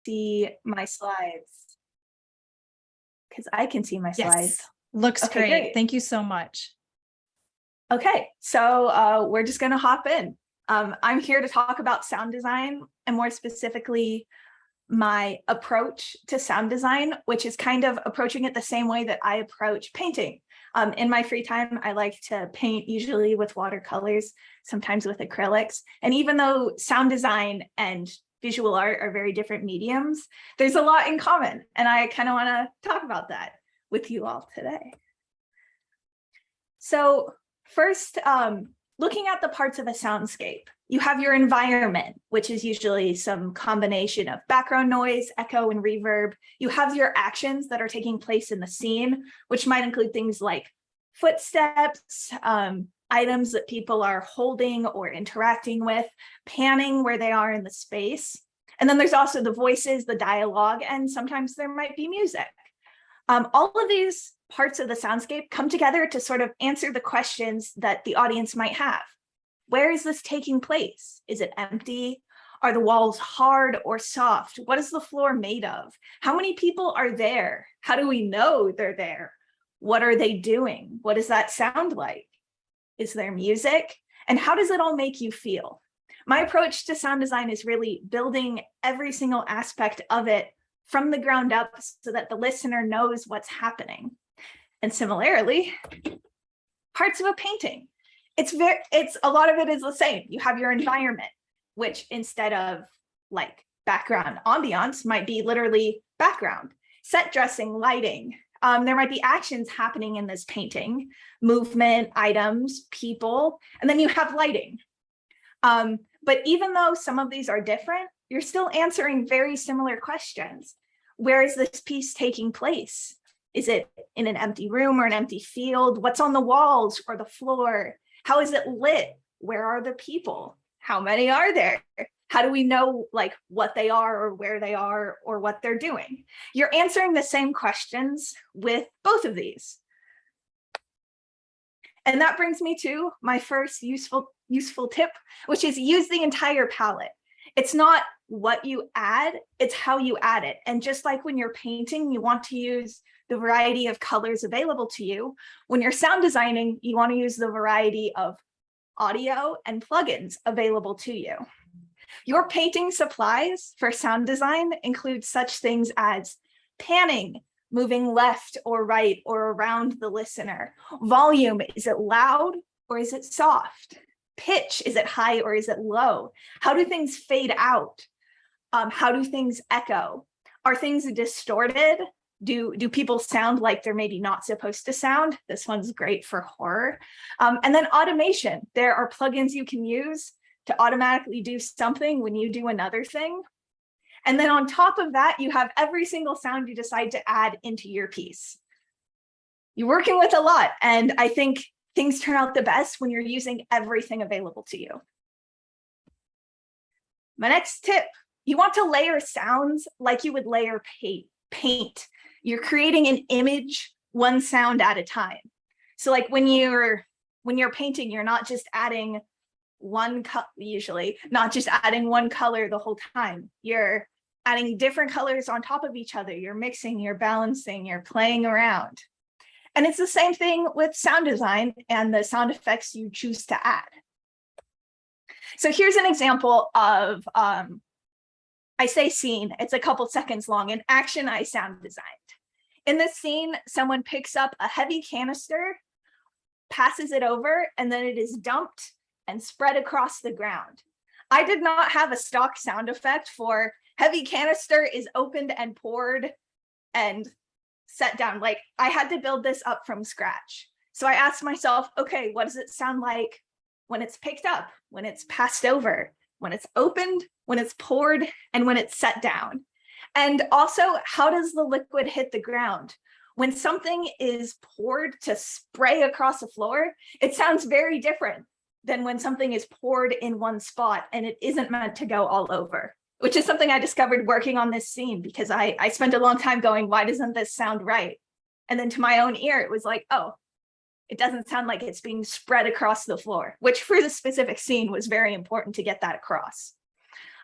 see my slides? Because I can see my slides. Yes, looks Okay, great. Thank you so much. Okay, so we're just going to hop in. I'm here to talk about sound design, and more specifically, my approach to sound design, which is kind of approaching it the same way that I approach painting. In my free time, I like to paint, usually with watercolors, sometimes with acrylics. And even though sound design and visual art are very different mediums, there's a lot in common. And I kind of want to talk about that with you all today. So first, looking at the parts of a soundscape, you have your environment, which is usually some combination of background noise, echo, and reverb. You have your actions that are taking place in the scene, which might include things like footsteps, items that people are holding or interacting with, panning where they are in the space. And then there's also the voices, the dialogue, and sometimes there might be music. All of these parts of the soundscape come together to sort of answer the questions that the audience might have. Where is this taking place? Is it empty? Are the walls hard or soft? What is the floor made of? How many people are there? How do we know they're there? What are they doing? What does that sound like? Is there music? And how does it all make you feel? My approach to sound design is really building every single aspect of it from the ground up so that the listener knows what's happening. And similarly, parts of a painting. It's a lot of it is the same. You have your environment, which instead of like background ambiance might be literally background, set dressing, lighting. There might be actions happening in this painting, movement, items, people, and then you have lighting. But even though some of these are different, you're still answering very similar questions. Where is this piece taking place? Is it in an empty room or an empty field? What's on the walls or the floor? How is it lit? Where are the people? How many are there? How do we know like what they are or where they are or what they're doing? You're answering the same questions with both of these. And that brings me to my first useful tip, which is use the entire palette. It's not what you add, it's how you add it. And just like when you're painting, you want to use the variety of colors available to you. When you're sound designing, you want to use the variety of audio and plugins available to you. Your painting supplies for sound design include such things as panning, moving left or right or around the listener. Volume, is it loud or is it soft? Pitch, is it high or is it low? How do things fade out? How do things echo? Are things distorted? Do people sound like they're maybe not supposed to sound? This one's great for horror. And then automation. There are plugins you can use to automatically do something when you do another thing. And then on top of that, you have every single sound you decide to add into your piece. You're working with a lot, and I think things turn out the best when you're using everything available to you. My next tip, you want to layer sounds like you would layer paint. You're creating an image, one sound at a time. So like when you're painting, you're not just adding one color, usually not just adding one color the whole time. You're adding different colors on top of each other. You're mixing, you're balancing, you're playing around. And it's the same thing with sound design and the sound effects you choose to add. So here's an example of, I say scene, it's a couple seconds long, an action I sound designed. In this scene, someone picks up a heavy canister, passes it over, and then it is dumped and spread across the ground. I did not have a stock sound effect for heavy canister is opened and poured and set down. Like I had to build this up from scratch. So I asked myself, okay, what does it sound like when it's picked up, when it's passed over, when it's opened, when it's poured, and when it's set down? And also, how does the liquid hit the ground? When something is poured to spray across the floor, it sounds very different than when something is poured in one spot and it isn't meant to go all over, which is something I discovered working on this scene, because I spent a long time going, why doesn't this sound right? And then to my own ear, it was like, oh, it doesn't sound like it's being spread across the floor, which for the specific scene was very important to get that across.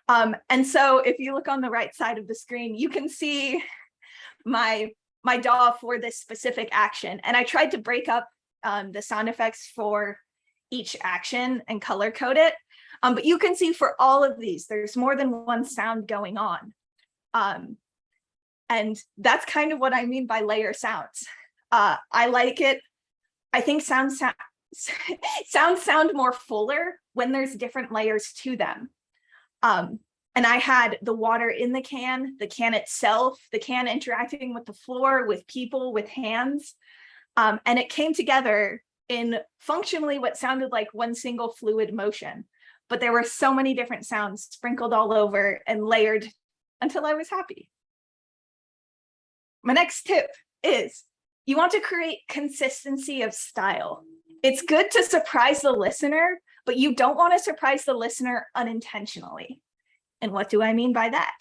And so if you look on the right side of the screen, you can see my DAW for this specific action. And I tried to break up the sound effects for each action and color code it. But you can see for all of these, there's more than one sound going on. And that's kind of what I mean by layer sounds. I like it. I think sounds sound more fuller when there's different layers to them. And I had the water in the can itself, the can interacting with the floor, with people, with hands. And it came together in functionally what sounded like one single fluid motion. But there were so many different sounds sprinkled all over and layered until I was happy. My next tip is you want to create consistency of style. It's good to surprise the listener, but you don't want to surprise the listener unintentionally. And what do I mean by that?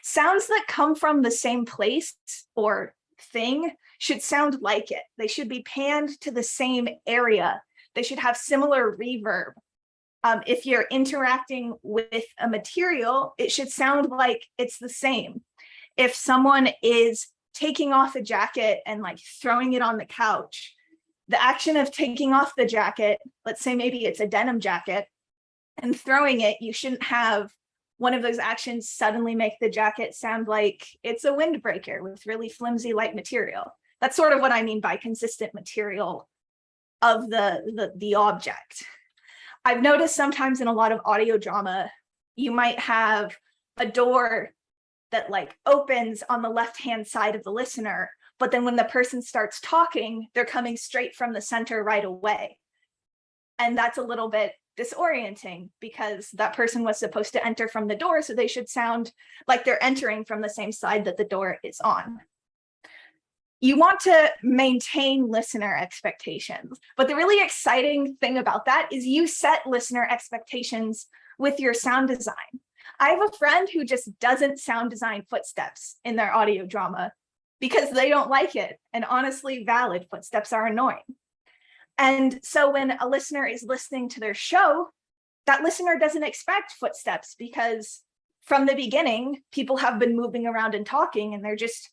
Sounds that come from the same place or thing should sound like it. They should be panned to the same area. They should have similar reverb. If you're interacting with a material, it should sound like it's the same. If someone is taking off a jacket and like throwing it on the couch, the action of taking off the jacket, let's say maybe it's a denim jacket, and throwing it, you shouldn't have one of those actions suddenly make the jacket sound like it's a windbreaker with really flimsy light material. That's sort of what I mean by consistent material of the object. I've noticed sometimes in a lot of audio drama, you might have a door that like opens on the left-hand side of the listener, but then when the person starts talking, they're coming straight from the center right away. And that's a little bit disorienting because that person was supposed to enter from the door, so they should sound like they're entering from the same side that the door is on. You want to maintain listener expectations, but the really exciting thing about that is you set listener expectations with your sound design. I have a friend who just doesn't sound design footsteps in their audio drama because they don't like it, and honestly, valid footsteps are annoying. And so when a listener is listening to their show, that listener doesn't expect footsteps because from the beginning, people have been moving around and talking and there just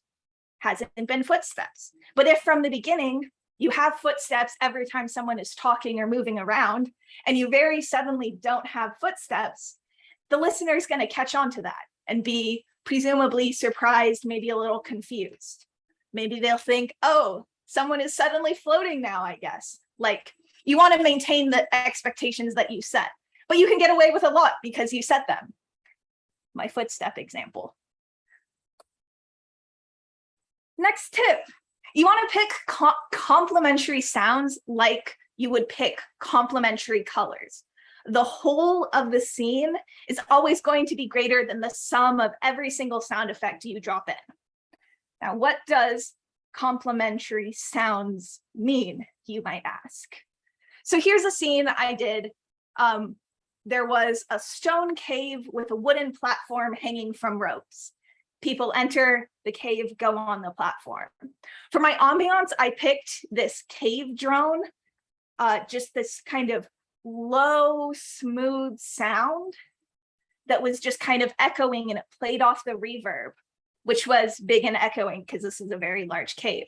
hasn't been footsteps. But if from the beginning, you have footsteps every time someone is talking or moving around, and you very suddenly don't have footsteps, the listener is going to catch on to that and be presumably surprised, maybe a little confused. Maybe they'll think, oh, someone is suddenly floating now, I guess. Like, you want to maintain the expectations that you set, but you can get away with a lot because you set them. My footstep example. Next tip, you want to pick complementary sounds like you would pick complementary colors. The whole of the scene is always going to be greater than the sum of every single sound effect you drop in. Now, what does complementary sounds mean, you might ask? So here's a scene I did. There was a stone cave with a wooden platform hanging from ropes. People enter the cave, go on the platform. For my ambiance, I picked this cave drone, just this kind of low, smooth sound that was just kind of echoing, and it played off the reverb, which was big and echoing because this is a very large cave.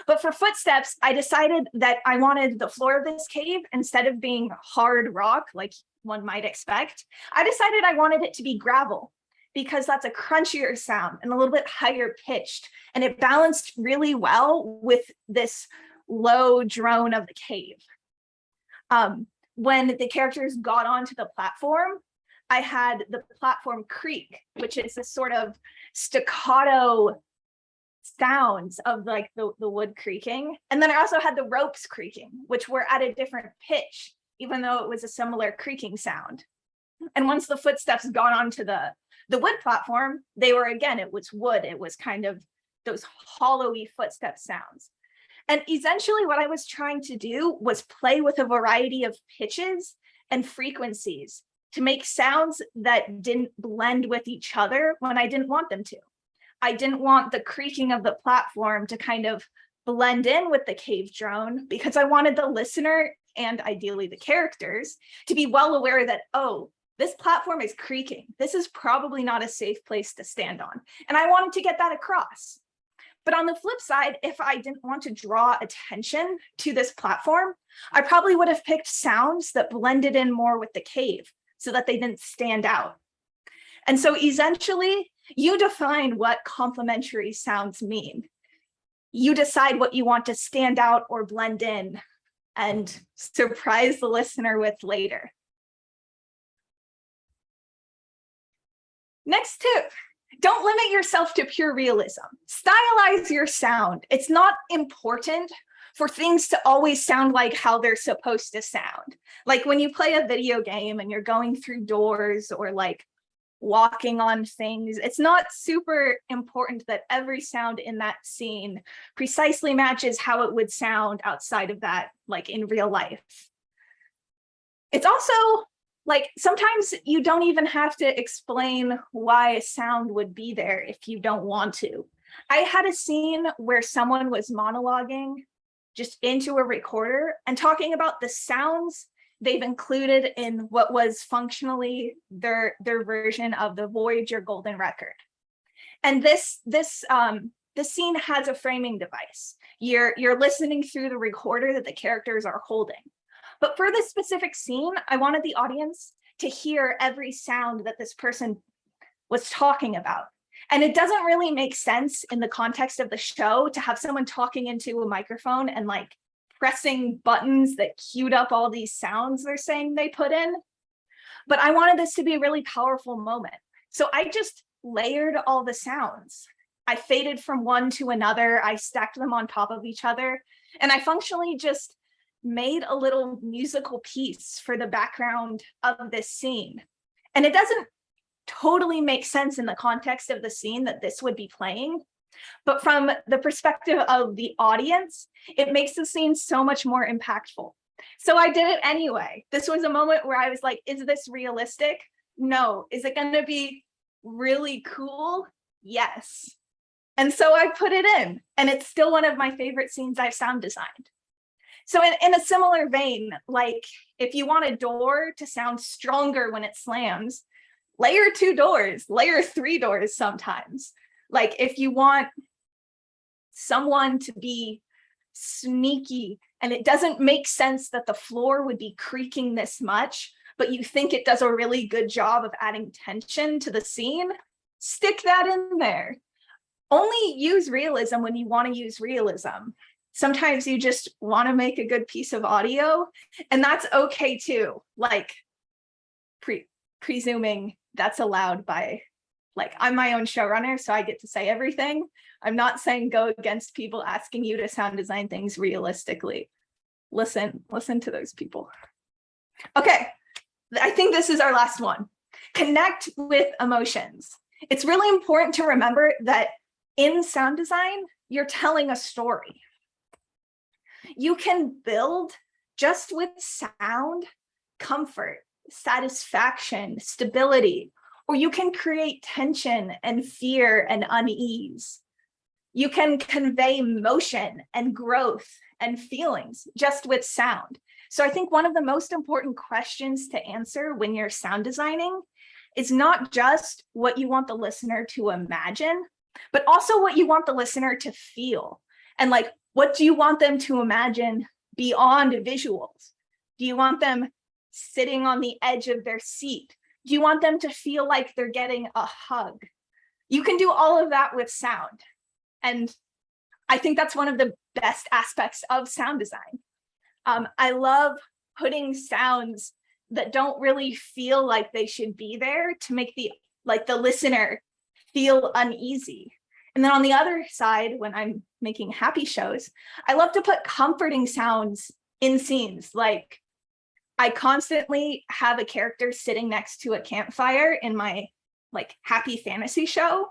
But for footsteps, I decided that I wanted the floor of this cave, instead of being hard rock like one might expect, I decided I wanted it to be gravel because that's a crunchier sound and a little bit higher pitched. And it balanced really well with this low drone of the cave. When the characters got onto the platform, I had the platform creak, which is this sort of staccato sounds of like the wood creaking. And then I also had the ropes creaking, which were at a different pitch, even though it was a similar creaking sound. And once the footsteps got onto the wood platform, they were, again, it was wood. It was kind of those hollowy footstep sounds. And essentially what I was trying to do was play with a variety of pitches and frequencies to make sounds that didn't blend with each other when I didn't want them to. I didn't want the creaking of the platform to kind of blend in with the cave drone because I wanted the listener, and ideally the characters, to be well aware that, oh, this platform is creaking. This is probably not a safe place to stand on. And I wanted to get that across. But on the flip side, if I didn't want to draw attention to this platform, I probably would have picked sounds that blended in more with the cave so that they didn't stand out. And so essentially, you define what complementary sounds mean. You decide what you want to stand out or blend in and surprise the listener with later. Next tip, don't limit yourself to pure realism. Stylize your sound. It's not important for things to always sound like how they're supposed to sound. Like when you play a video game and you're going through doors or like walking on things, it's not super important that every sound in that scene precisely matches how it would sound outside of that, like in real life. It's also like sometimes you don't even have to explain why a sound would be there if you don't want to. I had a scene where someone was monologuing just into a recorder and talking about the sounds they've included in what was functionally their version of the Voyager Golden Record. And this scene has a framing device. You're listening through the recorder that the characters are holding. But for this specific scene, I wanted the audience to hear every sound that this person was talking about. And it doesn't really make sense in the context of the show to have someone talking into a microphone and like pressing buttons that queued up all these sounds they're saying they put in. But I wanted this to be a really powerful moment. So I just layered all the sounds. I faded from one to another. I stacked them on top of each other. And I functionally just made a little musical piece for the background of this scene. And it doesn't totally make sense in the context of the scene that this would be playing. But from the perspective of the audience, it makes the scene so much more impactful. So I did it anyway. This was a moment where I was like, is this realistic? No. Is it going to be really cool? Yes. And so I put it in, and it's still one of my favorite scenes I've sound designed. So in a similar vein, like if you want a door to sound stronger when it slams, layer 2 doors, layer 3 doors sometimes. Like if you want someone to be sneaky and it doesn't make sense that the floor would be creaking this much, but you think it does a really good job of adding tension to the scene, stick that in there. Only use realism when you want to use realism. Sometimes you just want to make a good piece of audio, and that's okay too. Like presuming that's allowed by, like, I'm my own showrunner, so I get to say everything. I'm not saying go against people asking you to sound design things realistically. Listen to those people. Okay, I think this is our last one. Connect with emotions. It's really important to remember that in sound design, you're telling a story. You can build just with sound, comfort, satisfaction, stability, or you can create tension and fear and unease. You can convey motion and growth and feelings just with sound. So I think one of the most important questions to answer when you're sound designing is not just what you want the listener to imagine, but also what you want the listener to feel. And like, what do you want them to imagine beyond visuals? Do you want them sitting on the edge of their seat? Do you want them to feel like they're getting a hug? You can do all of that with sound. And I think that's one of the best aspects of sound design. I love putting sounds that don't really feel like they should be there to make the listener feel uneasy. And then on the other side, when I'm making happy shows, I love to put comforting sounds in scenes. Like I constantly have a character sitting next to a campfire in my like happy fantasy show,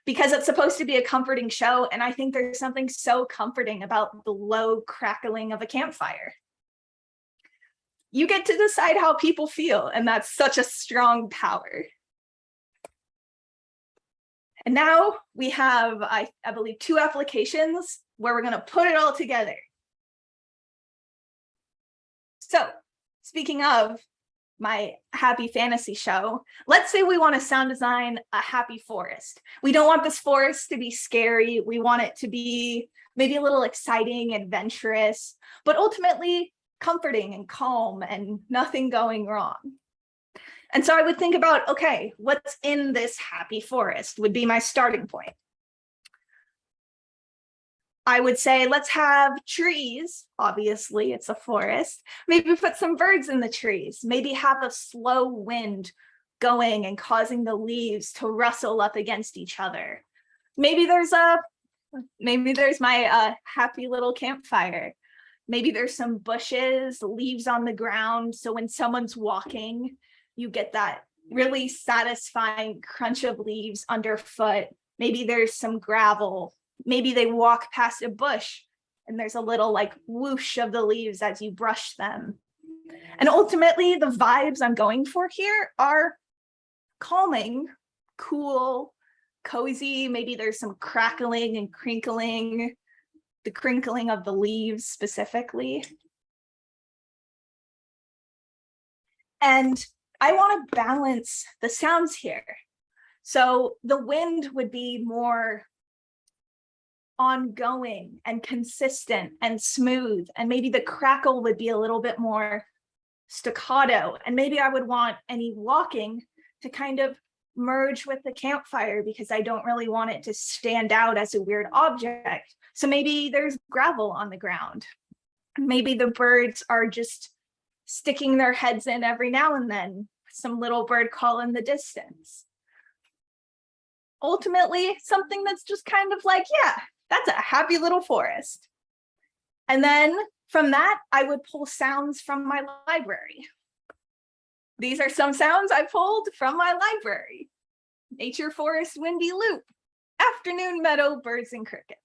because it's supposed to be a comforting show. And I think there's something so comforting about the low crackling of a campfire. You get to decide how people feel, and that's such a strong power. And now we have, I believe, 2 applications where we're going to put it all together. So speaking of my happy fantasy show, let's say we want to sound design a happy forest. We don't want this forest to be scary. We want it to be maybe a little exciting, adventurous, but ultimately comforting and calm and nothing going wrong. And so I would think about, okay, what's in this happy forest would be my starting point. I would say, let's have trees. Obviously, it's a forest. Maybe put some birds in the trees. Maybe have a slow wind going and causing the leaves to rustle up against each other. Maybe there's my happy little campfire. Maybe there's some bushes, leaves on the ground. So when someone's walking, you get that really satisfying crunch of leaves underfoot. Maybe there's some gravel. Maybe they walk past a bush and there's a little like whoosh of the leaves as you brush them. And ultimately, the vibes I'm going for here are calming, cool, cozy. Maybe there's some crackling and crinkling, the crinkling of the leaves specifically. And I want to balance the sounds here. So the wind would be more ongoing and consistent and smooth, and maybe the crackle would be a little bit more staccato, and maybe I would want any walking to kind of merge with the campfire because I don't really want it to stand out as a weird object. So maybe there's gravel on the ground. Maybe the birds are just sticking their heads in every now and then, some little bird call in the distance. Ultimately, something that's just kind of like, yeah, that's a happy little forest. And then from that, I would pull sounds from my library. These are some sounds I pulled from my library. Nature forest windy loop, afternoon meadow birds and crickets,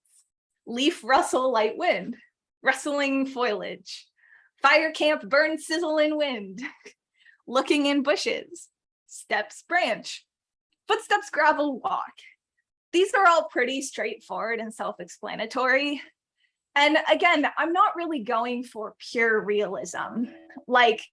leaf rustle light wind, rustling foliage, fire camp burn sizzle in wind, looking in bushes, steps branch, footsteps gravel walk. These are all pretty straightforward and self-explanatory. And again, I'm not really going for pure realism. Like,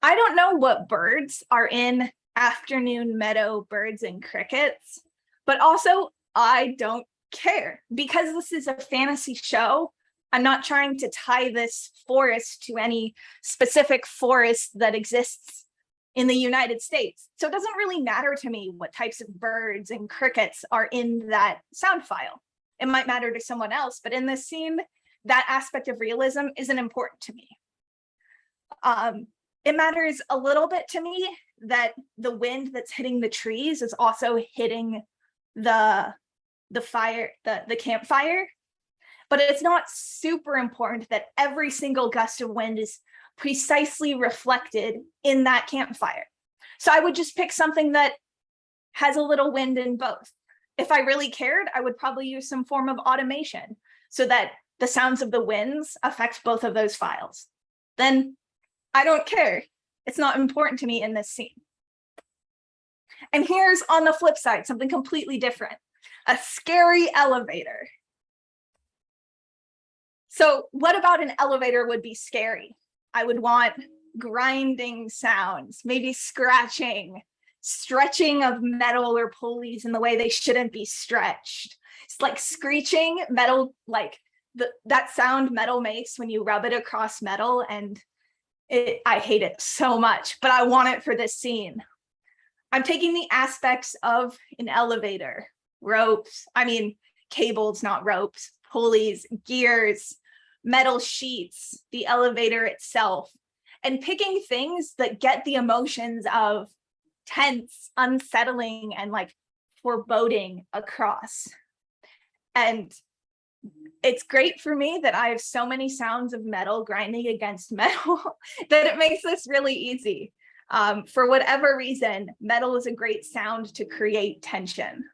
I don't know what birds are in afternoon meadow birds and crickets, but also I don't care because this is a fantasy show. I'm not trying to tie this forest to any specific forest that exists in the United States. So it doesn't really matter to me what types of birds and crickets are in that sound file. It might matter to someone else, but in this scene, that aspect of realism isn't important to me. It matters a little bit to me that the wind that's hitting the trees is also hitting the campfire, but it's not super important that every single gust of wind is precisely reflected in that campfire. So I would just pick something that has a little wind in both. If I really cared, I would probably use some form of automation so that the sounds of the winds affect both of those files. Then I don't care. It's not important to me in this scene. And here's on the flip side, something completely different, a scary elevator. So what about an elevator would be scary? I would want grinding sounds, maybe scratching, stretching of metal or pulleys in the way they shouldn't be stretched. It's like screeching metal, like that sound metal makes when you rub it across metal, and I hate it so much, but I want it for this scene. I'm taking the aspects of an elevator, cables, not ropes, pulleys, gears, metal sheets, the elevator itself, and picking things that get the emotions of tense, unsettling, and like foreboding across. And it's great for me that I have so many sounds of metal grinding against metal that it makes this really easy. For whatever reason, metal is a great sound to create tension.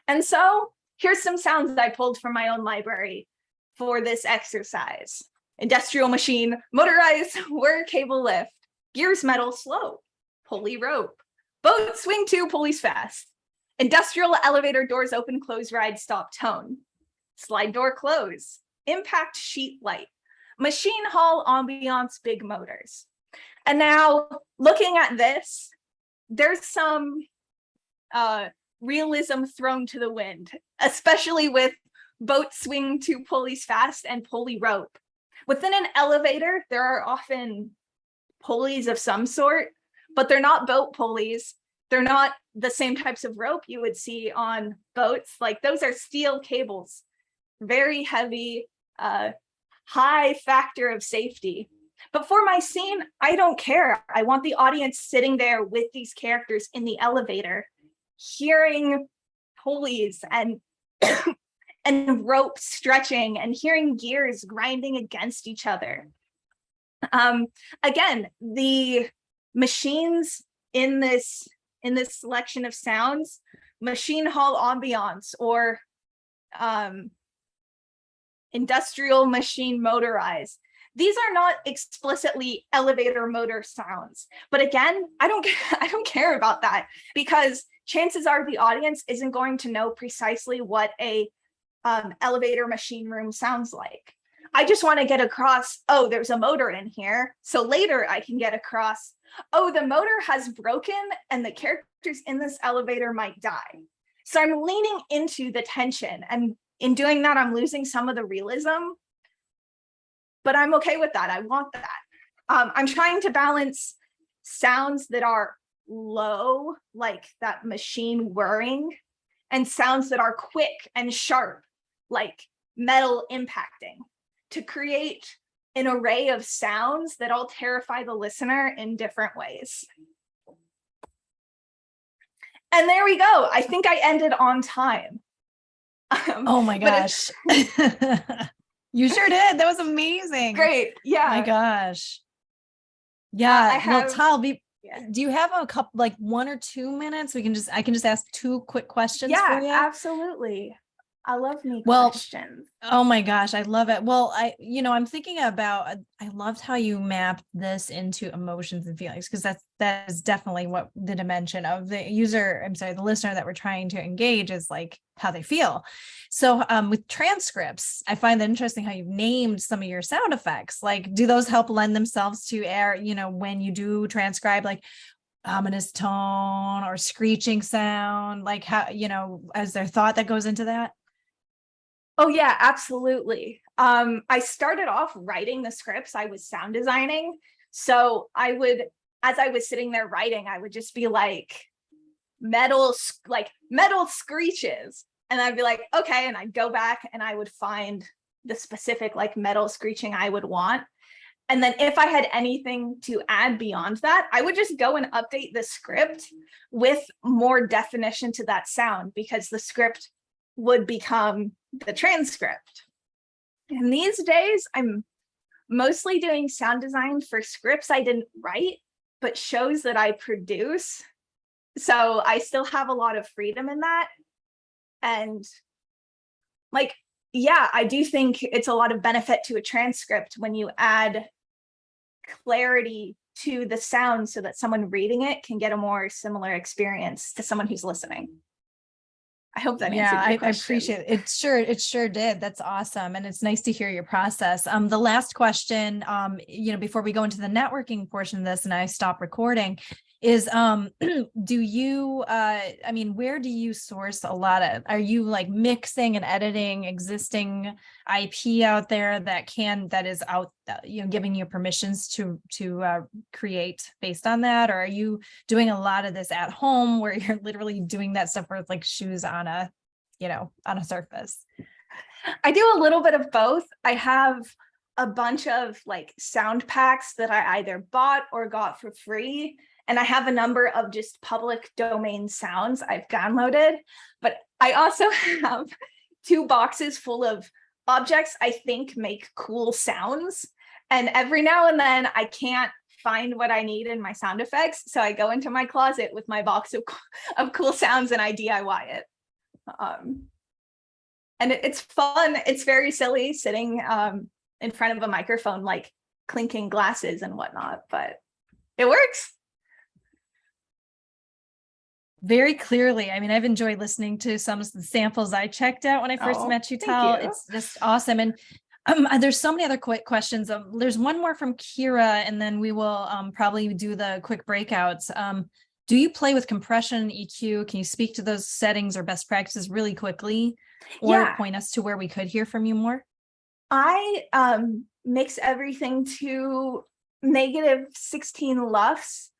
And so here's some sounds that I pulled from my own library for this exercise. Industrial machine, motorized whir cable lift, gears metal slow, pulley rope, boat swing to pulleys fast, industrial elevator doors open, close, ride, stop, tone, slide door close, impact sheet light, machine hall ambiance, big motors. And now looking at this, there's some realism thrown to the wind, especially with boat swing 2 pulleys fast and pulley rope. Within an elevator, there are often pulleys of some sort, but they're not boat pulleys. They're not the same types of rope you would see on boats. Like those are steel cables, very heavy, high factor of safety. But for my scene, I don't care. I want the audience sitting there with these characters in the elevator, hearing pulleys and and ropes stretching and hearing gears grinding against each other. Again, the machines in this selection of sounds, machine hall ambiance or industrial machine motorized. These are not explicitly elevator motor sounds, but again, I don't care about that, because chances are the audience isn't going to know precisely what a elevator machine room sounds like. I just want to get across, oh, there's a motor in here. So later I can get across, oh, the motor has broken and the characters in this elevator might die. So I'm leaning into the tension, and in doing that, I'm losing some of the realism, but I'm okay with that. I want that. I'm trying to balance sounds that are low, like that machine whirring, and sounds that are quick and sharp, like metal impacting, to create an array of sounds that all terrify the listener in different ways. And there we go. I think I ended on time. Oh my gosh. You sure did. That was amazing. Great. Yeah. My gosh. Yeah. Well, Tal, do you have a couple, like 1 or 2 minutes? I can just ask 2 quick questions for you. Yeah, absolutely. I love me questions. Oh my gosh, I love it. Well, I'm thinking about, I loved how you mapped this into emotions and feelings, because that is definitely what the dimension of the the listener that we're trying to engage is, like, how they feel. So with transcripts, I find that interesting how you've named some of your sound effects. Like, do those help lend themselves to air, when you do transcribe, like ominous tone or screeching sound, like how, is there thought that goes into that? Oh yeah, absolutely. I started off writing the scripts. I was sound designing. So as I was sitting there writing, I would just be like metal screeches. And I'd be like, okay. And I'd go back and I would find the specific like metal screeching I would want. And then if I had anything to add beyond that, I would just go and update the script with more definition to that sound, because the script would become the transcript. And these days, I'm mostly doing sound design for scripts I didn't write, but shows that I produce. So I still have a lot of freedom in that. And like, yeah, I do think it's a lot of benefit to a transcript when you add clarity to the sound so that someone reading it can get a more similar experience to someone who's listening. I hope that answered your question. I appreciate it. It sure did. That's awesome. And it's nice to hear your process. The last question, before we go into the networking portion of this and I stop recording, is do you where do you source a lot of, are you like mixing and editing existing IP out there that is out, giving you permissions to create based on that? Or are you doing a lot of this at home where you're literally doing that stuff with like shoes on a surface? I do a little bit of both. I have a bunch of like sound packs that I either bought or got for free. And I have a number of just public domain sounds I've downloaded, but I also have 2 boxes full of objects I think make cool sounds. And every now and then I can't find what I need in my sound effects. So I go into my closet with my box of cool sounds and I DIY it. And it's fun. It's very silly sitting in front of a microphone, like clinking glasses and whatnot, but it works. Very clearly. I mean, I've enjoyed listening to some of the samples I checked out when I first met you, Tal. It's just awesome. And There's so many other quick questions. There's one more from Kira, and then we will probably do the quick breakouts. Do you play with compression and EQ? Can you speak to those settings or best practices really quickly, or Yeah. point us to where we could hear from you more? I mix everything to -16 LUFS.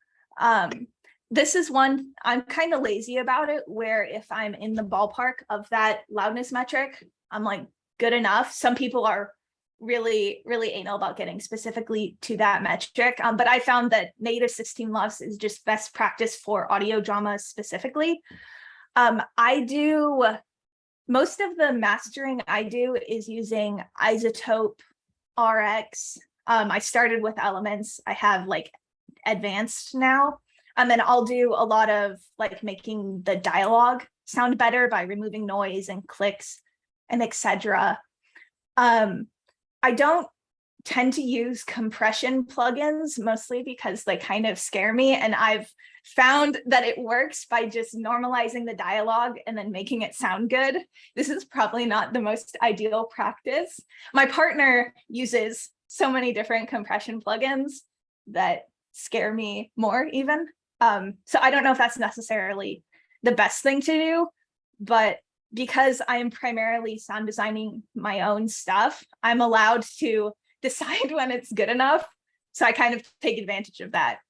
This is one I'm kind of lazy about it, where if I'm in the ballpark of that loudness metric, I'm like good enough. Some people are really, really anal about getting specifically to that metric. But I found that -16 LUFS is just best practice for audio drama specifically. I do most of the mastering I do is using Isotope RX. I started with Elements. I have like advanced now. And then I'll do a lot of like making the dialogue sound better by removing noise and clicks and etc. I don't tend to use compression plugins, mostly because they kind of scare me. And I've found that it works by just normalizing the dialogue and then making it sound good. This is probably not the most ideal practice. My partner uses so many different compression plugins that scare me more even. So I don't know if that's necessarily the best thing to do, but because I'm primarily sound designing my own stuff, I'm allowed to decide when it's good enough. So I kind of take advantage of that.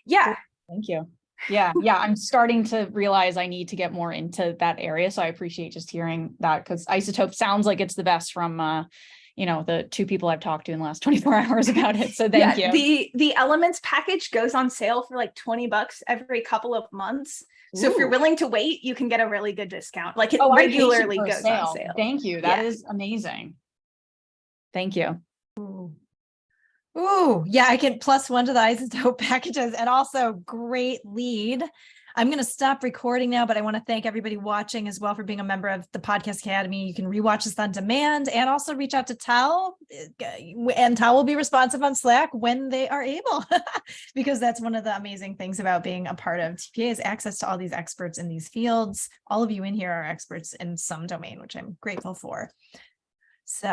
Yeah. Thank you. Yeah. I'm starting to realize I need to get more into that area. So I appreciate just hearing that, because Isotope sounds like it's the best from, the 2 people I've talked to in the last 24 hours about it. So thank you. The Elements package goes on sale for like $20 every couple of months. So if you're Ooh. willing to wait, you can get a really good discount. Like it I'm patient regularly for a goes on sale. Thank you. That is amazing. Thank you. Ooh, yeah, I can +1 to the Isotope packages, and also great lead. I'm going to stop recording now, but I want to thank everybody watching as well for being a member of the Podcast Academy. You can rewatch this on demand and also reach out to Tal, and Tal will be responsive on Slack when they are able, because that's one of the amazing things about being a part of TPA is access to all these experts in these fields. All of you in here are experts in some domain, which I'm grateful for. So